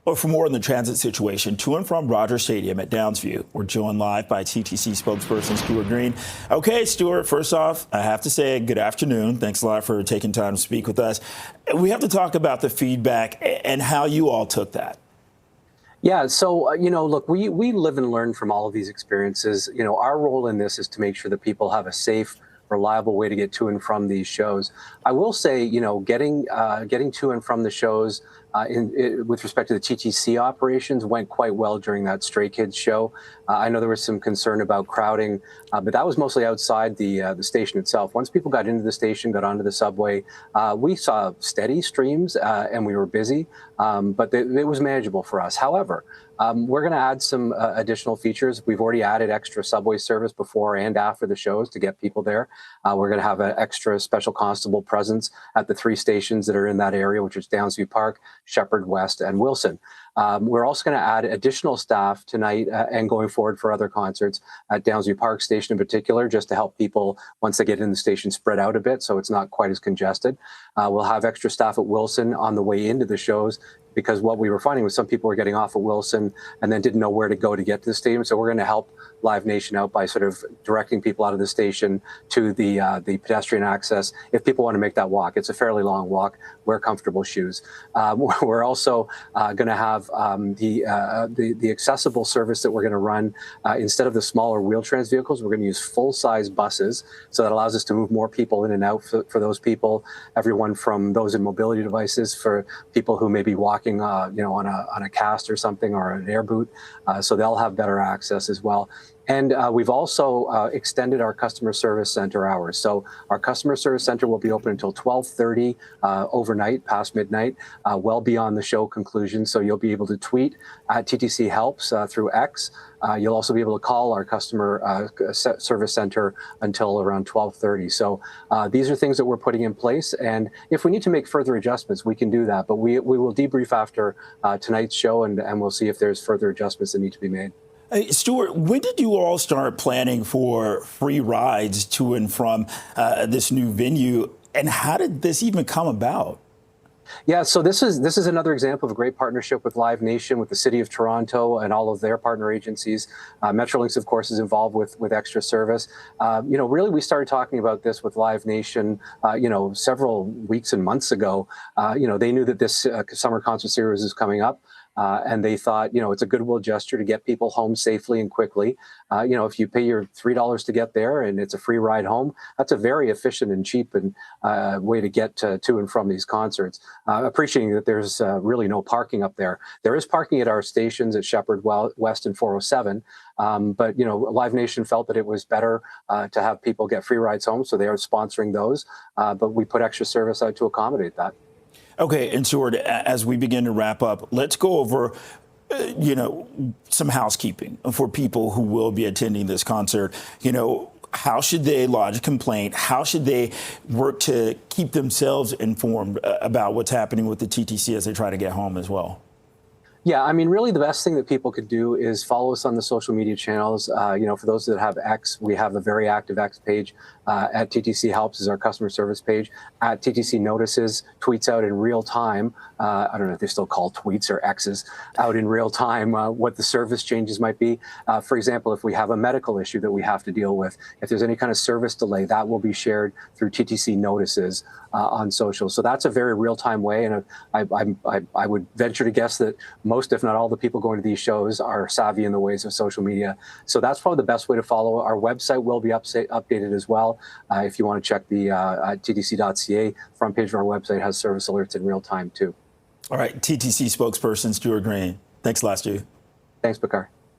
Well, for more on the transit situation to and from Rogers Stadium at Downsview, we're joined live by TTC spokesperson Stuart Green. Okay, Stuart, first off, I have to say good afternoon. Thanks a lot for taking time to speak with us. We have to talk about the feedback and how you all took that. Yeah, so, look, we live and learn from all of these experiences. Our role in this is to make sure that people have a safe, reliable way to get to and from these shows. I will say, getting to and from the shows with respect to the TTC operations went quite well during that Stray Kids show. I know there was some concern about crowding, but that was mostly outside the station itself. Once people got into the station, got onto the subway, we saw steady streams and we were busy, but it was manageable for us. However, we're going to add some additional features. We've already added extra subway service before and after the shows to get people there. We're going to have an extra special constable presence at the 3 stations that are in that area, which is Downsview Park, Shepherd West, and Wilson. We're also going to add additional staff tonight and going forward for other concerts at Downsview Park Station in particular, just to help people, once they get in the station, spread out a bit so it's not quite as congested. We'll have extra staff at Wilson on the way into the shows, because what we were finding was some people were getting off at Wilson and then didn't know where to go to get to the stadium. So we're going to help Live Nation out by sort of directing people out of the station to the pedestrian access. If people want to make that walk, it's a fairly long walk. Wear comfortable shoes. We're also going to have the accessible service that we're going to run. Instead of the smaller wheel-trans vehicles, we're going to use full-size buses. So that allows us to move more people in and out for those people, everyone from those in mobility devices, for people who may be walking on a cast or something, or an air boot, so they'll have better access as well. And we've also extended our customer service center hours. So our customer service center will be open until 12:30 overnight, past midnight, well beyond the show conclusion. So you'll be able to tweet at TTC Helps through X. You'll also be able to call our customer service center until around 12:30. So these are things that we're putting in place. And if we need to make further adjustments, we can do that. But we will debrief after tonight's show, and we'll see if there's further adjustments that need to be made. Hey, Stuart, when did you all start planning for free rides to and from this new venue, and how did this even come about? Yeah, so this is another example of a great partnership with Live Nation, with the City of Toronto and all of their partner agencies. Metrolinx, of course, is involved with extra service. Really, we started talking about this with Live Nation, several weeks and months ago. They knew that this summer concert series is coming up. And they thought, it's a goodwill gesture to get people home safely and quickly. If you pay your $3 to get there and it's a free ride home, that's a very efficient and cheap and way to get to and from these concerts. Appreciating that there's really no parking up there. There is parking at our stations at Shepherd West and 407. But Live Nation felt that it was better to have people get free rides home, so they are sponsoring those. But we put extra service out to accommodate that. Okay, and Stuart, as we begin to wrap up, let's go over, some housekeeping for people who will be attending this concert. How should they lodge a complaint? How should they work to keep themselves informed about what's happening with the TTC as they try to get home as well? Yeah, I mean, really the best thing that people could do is follow us on the social media channels. For those that have X, we have a very active X page. At TTC Helps is our customer service page. At TTC Notices, tweets out in real time. I don't know if they still call tweets or X's, out in real time what the service changes might be. For example, if we have a medical issue that we have to deal with, if there's any kind of service delay, that will be shared through TTC Notices on social. So that's a very real-time way, and I would venture to guess that most, if not all, the people going to these shows are savvy in the ways of social media. So that's probably the best way to follow. Our website will be updated as well. If you want to check the ttc.ca, front page of our website has service alerts in real time too. All right, TTC spokesperson Stuart Green. Thanks a lot, Stu. Thanks, Bakar.